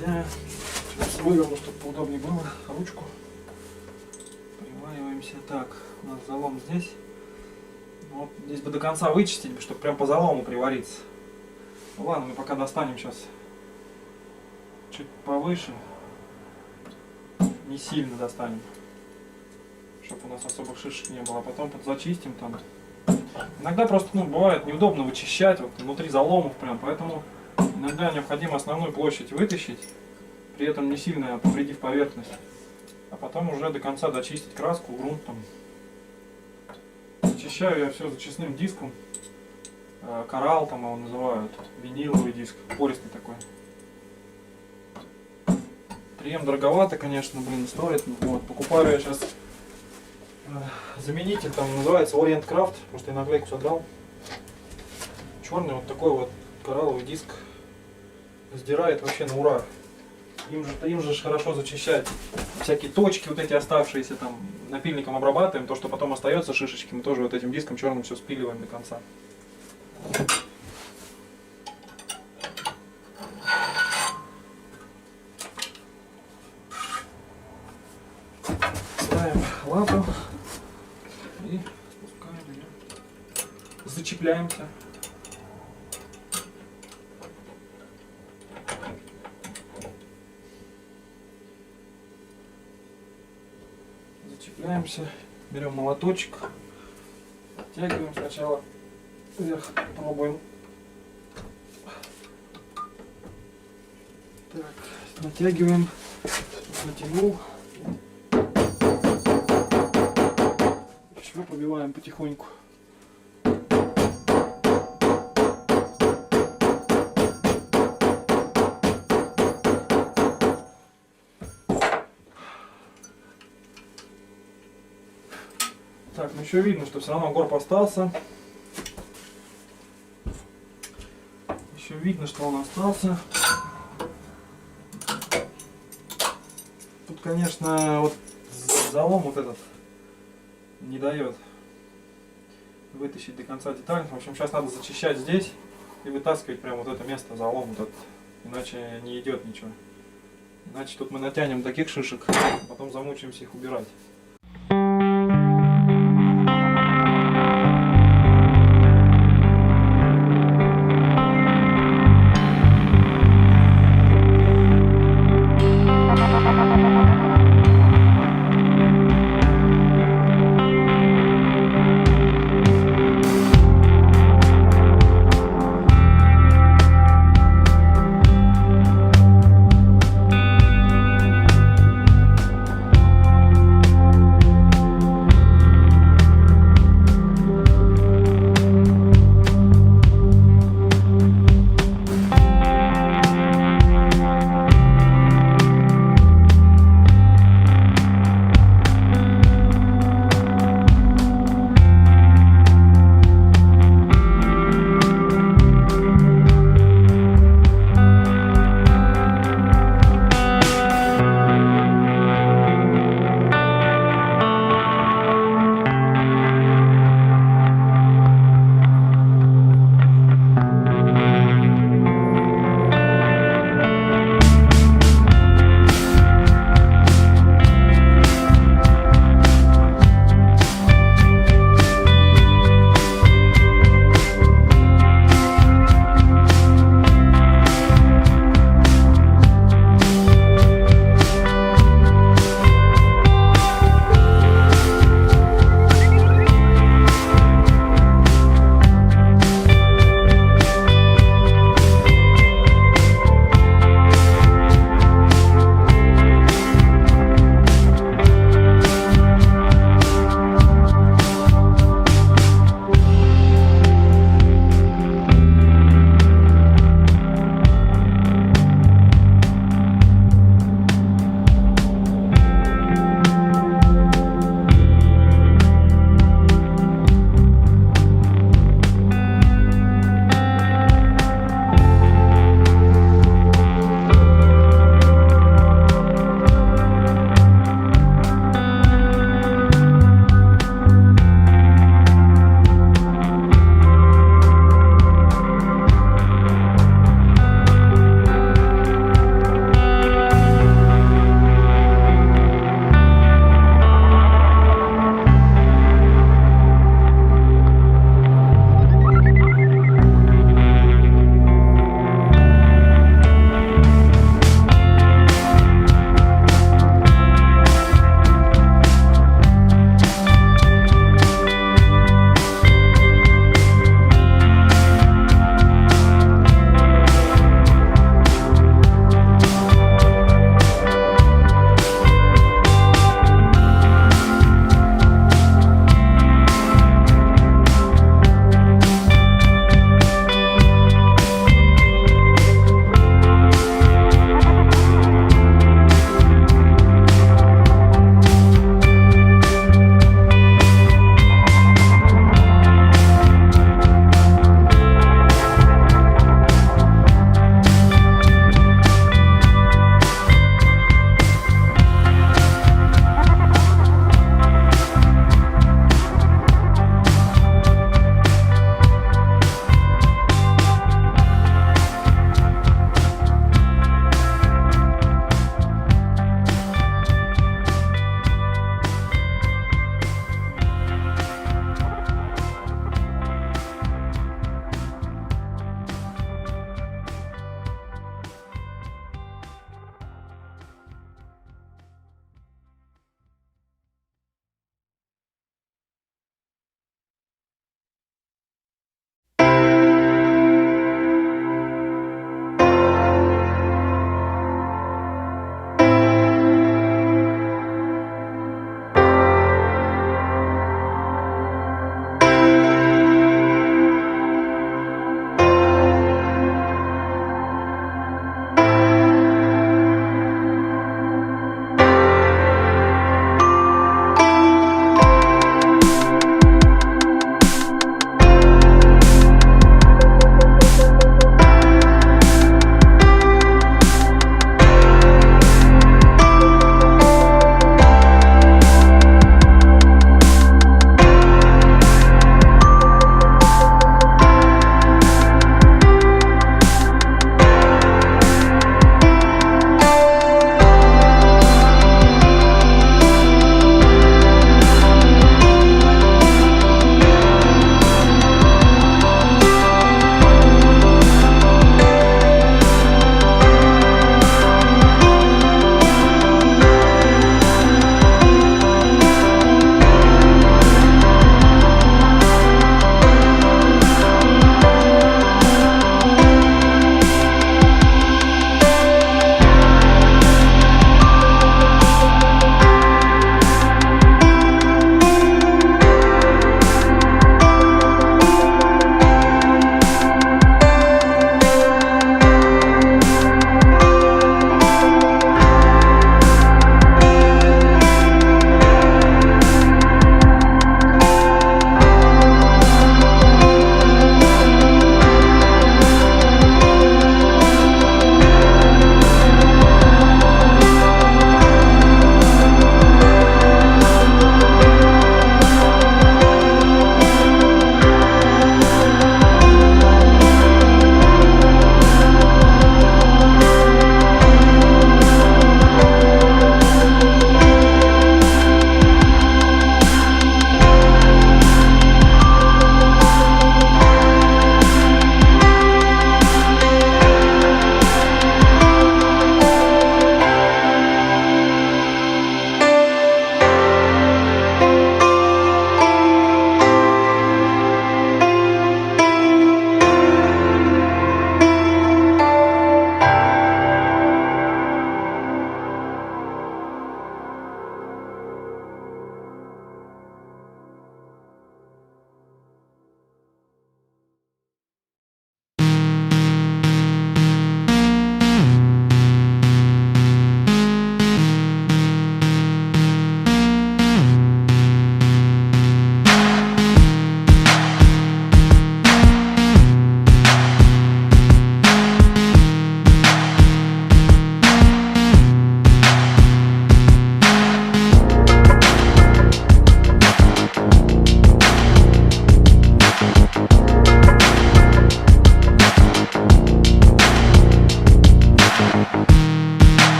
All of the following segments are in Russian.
Сейчас выверну, чтобы поудобнее было ручку. Приваливаемся. Так, у нас залом здесь. Вот здесь бы до конца вычистить, чтобы прям по залому привариться. Ну, ладно, мы пока достанем сейчас чуть повыше. Не сильно достанем, чтобы у нас особых шишек не было. А потом зачистим там. Иногда просто, бывает неудобно вычищать вот внутри заломов прям, поэтому иногда необходимо основную площадь вытащить, при этом не сильно повредив поверхность, а потом уже до конца дочистить краску, грунт там. Зачищаю я все зачистным диском, коралл там его называют, виниловый диск, пористый такой. 3М дороговато, конечно, стоит. Вот, покупаю я сейчас заменитель, там называется Orient Craft, может я наклейку содрал. Черный вот такой вот коралловый диск, сдирает вообще на ура. Им же хорошо зачищать всякие точки вот эти оставшиеся, там напильником обрабатываем, то что потом остается шишечки, мы тоже вот этим диском черным все спиливаем до конца. Ставим лапу и спускаем ее, зачепляемся. Зачепляемся, берем молоточек, оттягиваем сначала вверх, пробуем. Так, натягиваем, натянул. Еще пробиваем потихоньку. Так, ну еще видно, что все равно горб остался. Еще видно, что он остался. Тут, конечно, вот залом вот этот не дает вытащить до конца деталь. В общем, сейчас надо зачищать здесь и вытаскивать прямо вот это место, залом вот этот. Иначе не идет ничего. Иначе тут мы натянем таких шишек, потом замучаемся их убирать.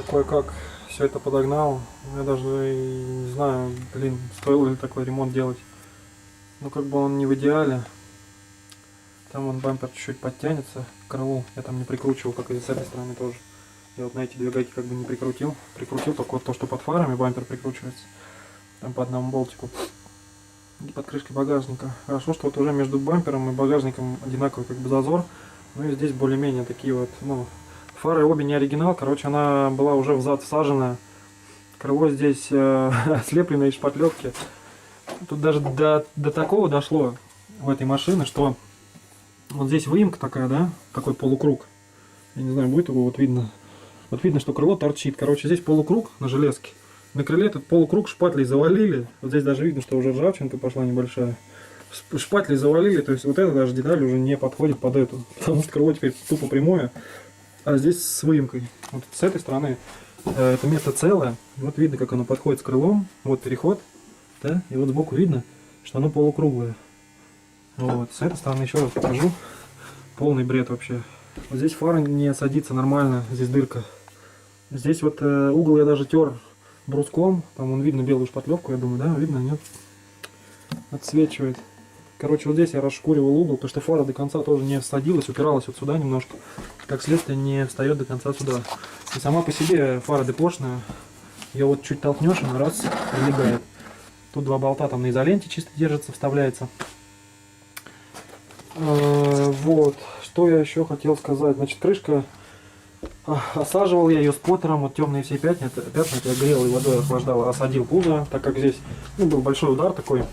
уже кое-как все это подогнал. Я даже и не знаю, блин, стоило ли такой ремонт делать. Ну, как бы он не в идеале. Там он бампер чуть-чуть подтянется к крылу. Я там не прикручивал, как и с этой стороны тоже. Я вот на эти две гайки как бы не прикрутил. Прикрутил только вот то, что под фарами бампер прикручивается. Там по одному болтику. И под крышкой багажника. Хорошо, что вот уже между бампером и багажником одинаковый как бы зазор. Ну и здесь более-менее такие вот, ну, фары обе не оригинал. Короче, она была уже взад всаженная. Крыло здесь слеплено из шпатлевки. Тут даже до такого дошло в этой машине, что вот здесь выемка такая, да, такой полукруг. Я не знаю, будет его вот видно. Вот видно, что крыло торчит. Короче, здесь полукруг на железке. На крыле этот полукруг шпатлей завалили. Вот здесь даже видно, что уже ржавчинка пошла небольшая. Шпатлей завалили, то есть вот эта даже деталь уже не подходит под эту. Потому что крыло теперь тупо прямое. А здесь с выемкой. Вот с этой стороны это место целое. Вот видно, как оно подходит с крылом. Вот переход. Да? И вот сбоку видно, что оно полукруглое. Вот. С этой стороны еще раз покажу. Полный бред вообще. Вот здесь фара не садится нормально. Здесь дырка. Здесь вот угол я даже тер бруском. Там вон видно белую шпатлевку, я думаю, да? Видно, нет? Отсвечивает. Короче, вот здесь я расшкуривал угол, потому что фара до конца тоже не садилась, упиралась вот сюда немножко. Как следствие, не встает до конца сюда. И сама по себе фара депошная. Ее вот чуть толкнешь, она раз, прилегает. Тут два болта там на изоленте чисто держится, вставляется. Вот. Что я еще хотел сказать. Значит, крышка. Осаживал я ее споттером, вот темные все пятна я грел и водой охлаждал, осадил пузо, так как здесь был большой удар такой,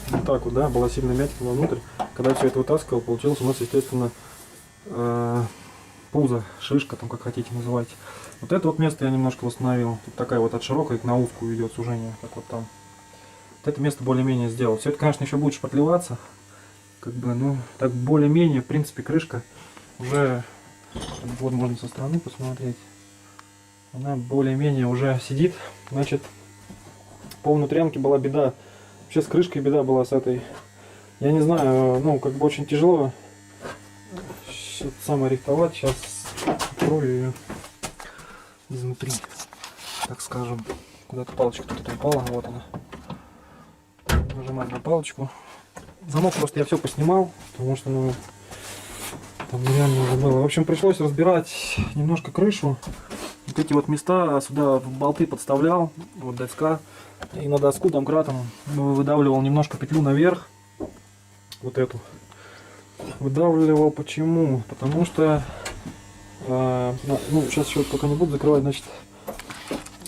вот так вот, да, была сильно мякоть вовнутрь. Когда все это вытаскивал, получилось у нас, естественно, пузо, шишка, там как хотите называть. Вот это вот место я немножко восстановил. Тут такая вот от широкой к на узкую идет сужение, как вот там. Вот это место более-менее сделал. Все это, конечно, еще будет шпатлеваться, как бы, ну, так более-менее, в принципе, крышка уже. Вот можно со стороны посмотреть. Она более-менее уже сидит. Значит, по внутрянке была беда. Вообще с крышкой беда была с этой. Я не знаю, ну, как бы очень тяжело сам рихтовать. Сейчас открою ее изнутри, так скажем. Куда-то палочка тут упала, вот она. Нажимаем на палочку. Замок просто я все поснимал, потому что, ну, там нереально уже было. В общем, пришлось разбирать немножко крышу. Вот эти вот места сюда болты подставлял. Вот доска. И на доску домкратом выдавливал немножко петлю наверх. Вот эту. Выдавливал почему? Потому что... ну, сейчас еще пока не буду закрывать, значит...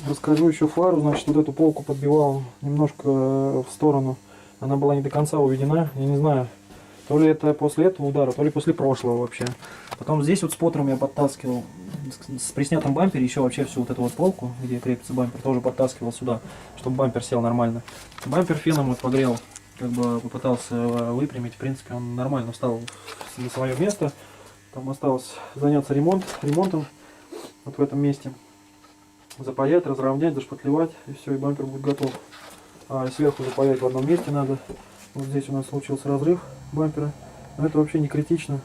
Расскажу еще фару. Значит, вот эту полку подбивал немножко в сторону. Она была не до конца уведена. Я не знаю... То ли это после этого удара, то ли после прошлого вообще. Потом здесь вот споттером я подтаскивал с приснятым бампере еще вообще всю вот эту вот полку, где крепится бампер, тоже подтаскивал сюда, чтобы бампер сел нормально. Бампер феном вот погрел, как бы попытался выпрямить, в принципе он нормально встал на свое место. Там осталось заняться ремонтом вот в этом месте. Запаять, разровнять, зашпатлевать, и все, и бампер будет готов. А сверху запаять в одном месте надо. Вот здесь у нас случился разрыв бампера, но это вообще не критично.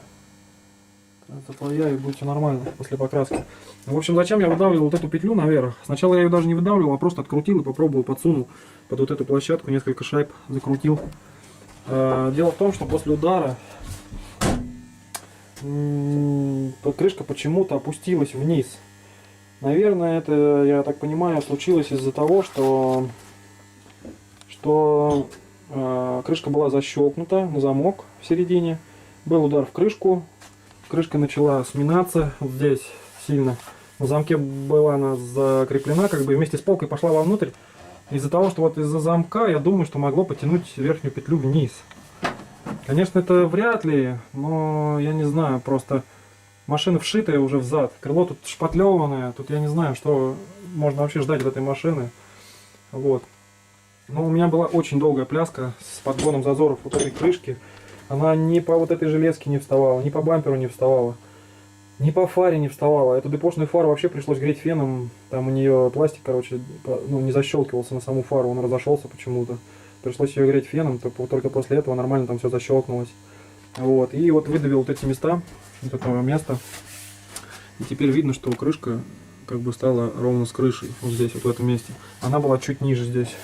Запаяю, и будет все нормально после покраски. В общем, зачем я выдавливал вот эту петлю наверх? Сначала я ее даже не выдавливал, а просто открутил и попробовал, подсунул под вот эту площадку, несколько шайб закрутил. Дело в том, что после удара крышка почему-то опустилась вниз. Наверное, это, я так понимаю, случилось из-за того, что крышка была защелкнута на замок в середине. Был удар в крышку. Крышка начала сминаться вот здесь сильно. На замке была она закреплена, как бы вместе с полкой пошла вовнутрь. Из-за того, что вот из-за замка, я думаю, что могло потянуть верхнюю петлю вниз. Конечно, это вряд ли, но я не знаю, просто машина вшитая уже взад. Крыло тут шпатлеванное, тут я не знаю, что можно вообще ждать от этой машины. Вот. Но у меня была очень долгая пляска с подгоном зазоров вот этой крышки. Она ни по вот этой железке не вставала, ни по бамперу не вставала, ни по фаре не вставала. Эту депошную фару вообще пришлось греть феном. Там у нее пластик, короче, ну, не защелкивался на саму фару, он разошелся почему-то. Пришлось ее греть феном, только после этого нормально там все защелкнулось. Вот. И вот выдавил вот эти места, вот этого места. И теперь видно, что крышка как бы стала ровно с крышей, вот здесь, вот в этом месте. Она была чуть ниже здесь.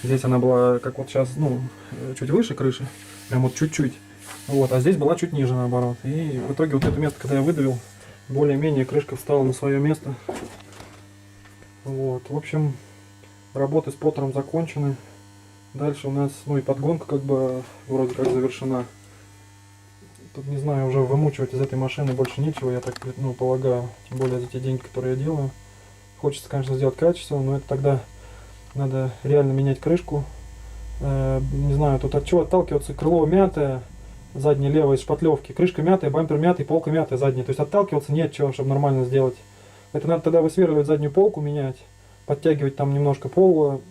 Здесь она была, как вот сейчас, ну, чуть выше крыши, прям вот чуть-чуть. Вот, а здесь была чуть ниже, наоборот. И в итоге вот это место, когда я выдавил, более-менее крышка встала на свое место. Вот, в общем, работы с поттером закончены. Дальше у нас, ну и подгонка как бы вроде как завершена. Тут, не знаю, уже вымучивать из этой машины больше нечего, я так, ну, полагаю. Тем более за те деньги, которые я делаю. Хочется, конечно, сделать качественно, но это тогда надо реально менять крышку. Не знаю, тут от чего отталкиваться. Крыло мятое, заднее левое из шпатлевки. Крышка мятая, бампер мятый, полка мятая задняя. То есть отталкиваться нет чего, чтобы нормально сделать. Это надо тогда высверливать заднюю полку, менять. Подтягивать там немножко пол.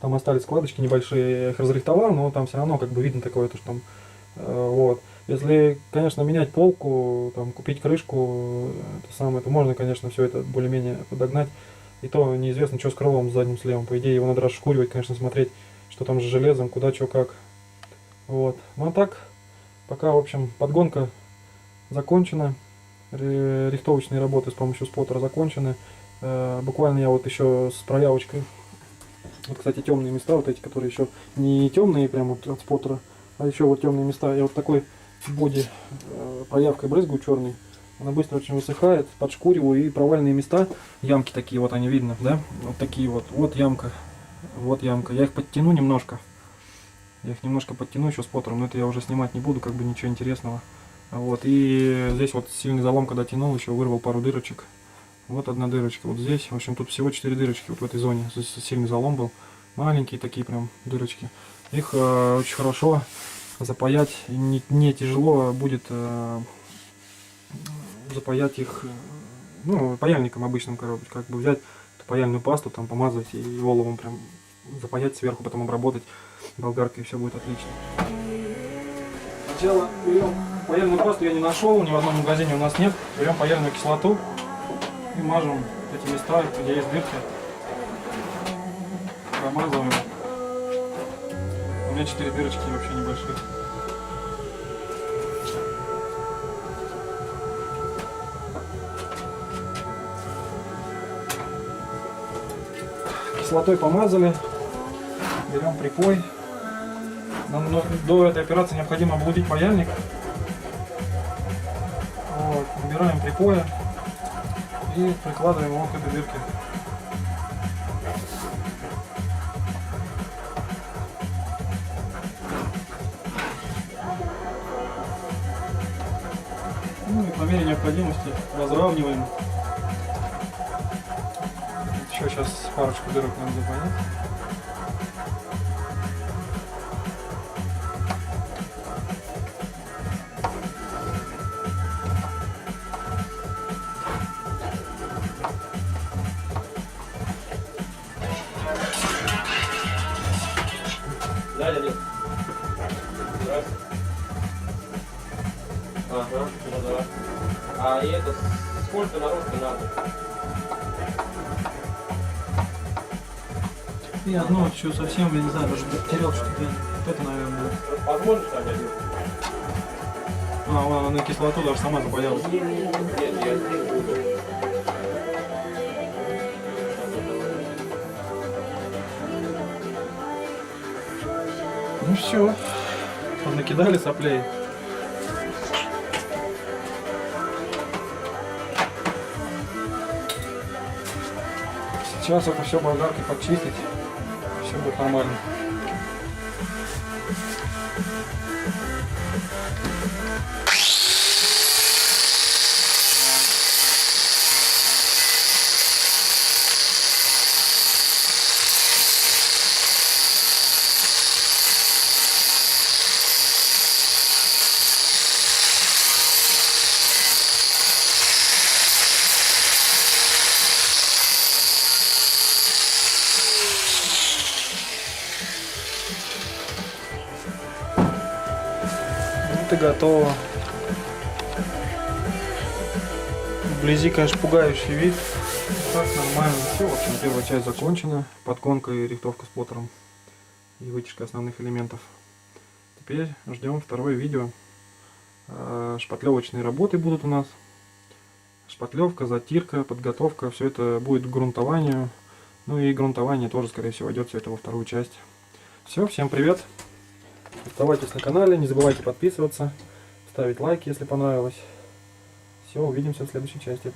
Там остались складочки небольшие, я их разрихтовал, но там все равно как бы видно такое, то что там, вот. Если, конечно, менять полку, там, купить крышку, это самое, то можно, конечно, все это более-менее подогнать. И то неизвестно, что с крылом задним, с левым. По идее, его надо расшкуривать, конечно, смотреть, что там с железом, куда, что, как. Вот. Ну а так, пока, в общем, подгонка закончена. Рихтовочные работы с помощью споттера закончены. Буквально я вот еще с проявочкой. Вот, кстати, темные места, вот эти, которые еще не темные, прям вот от споттера, а еще вот темные места. Я вот такой боди проявкой брызгаю черный. Она быстро очень высыхает, подшкуриваю, и провальные места, ямки такие, вот они видно, да? Вот такие вот. Вот ямка, вот ямка. Я их подтяну немножко. Я их немножко подтяну еще споттером, но это я уже снимать не буду, как бы ничего интересного. Вот, и здесь вот сильный залом, когда тянул, еще вырвал пару дырочек. Вот одна дырочка, вот здесь, в общем, тут всего 4 дырочки вот в этой зоне. Здесь сильный залом был, маленькие такие прям дырочки. Их очень хорошо запаять, не тяжело будет запаять их, ну, паяльником обычным, короче, как бы взять эту паяльную пасту, там помазать и оловом прям запаять сверху, потом обработать болгаркой, и все будет отлично. Сначала берем паяльную пасту, я не нашел, ни в одном магазине у нас нет. Берем паяльную кислоту и мажем эти места, где есть дырки. Промазываем. У меня 4 дырочки вообще небольшие. Кислотой помазали. Берем припой. Нам до этой операции необходимо облудить паяльник. Вот, набираем припоя и прикладываем его к этой дырке. Ну и по мере необходимости разравниваем. Еще сейчас парочку дырок надо запаять. Да, нет. Ага, ну да. А и это сколько наружки надо? И одно еще совсем, я не знаю, даже потерял что-то. Вот это, наверное, будет. Возможно, что они? А, она кислоту даже сама запаялась. Нет, я здесь буду. Ну все, накидали соплей. Сейчас это все болгаркой подчистить, все будет нормально. Вот и готово. Вблизи, конечно, пугающий вид. Так, нормально. Все, в общем, первая часть закончена. Подгонка и рихтовка с поттером. И вытяжка основных элементов. Теперь ждем второе видео. Шпатлевочные работы будут у нас. шпатлевка, затирка, подготовка, все это будет к грунтованию. Ну и грунтование тоже, скорее всего, идет все это во вторую часть. Все, всем привет. Оставайтесь на канале, не забывайте подписываться, ставить лайки, если понравилось. Все, увидимся в следующей части.